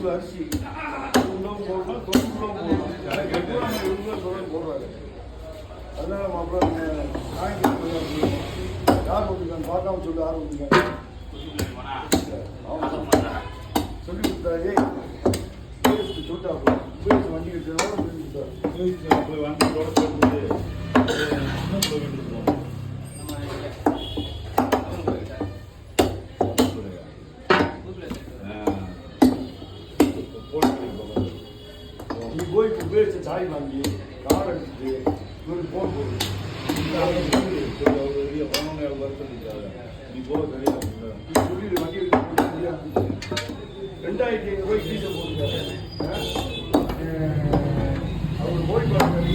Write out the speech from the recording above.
அரிசி போடுறாங்க அதனால அப்புறம் யார் ஓட்டுக்கான்னு பார்க்காம சொல்லி யார் ஓட்டுக்காங்க சொல்லி கொடுத்தாரு சொல்லிட்டா வண்டி வண்டி போய் உபயோகிச்ச சாய் வாங்கி கார் அடிச்சுட்டு இவருக்கு போன் போடுது நீ போக சொல்லி வண்டி 2500 ரூபாய் டீசல் போட்டுருக்காரு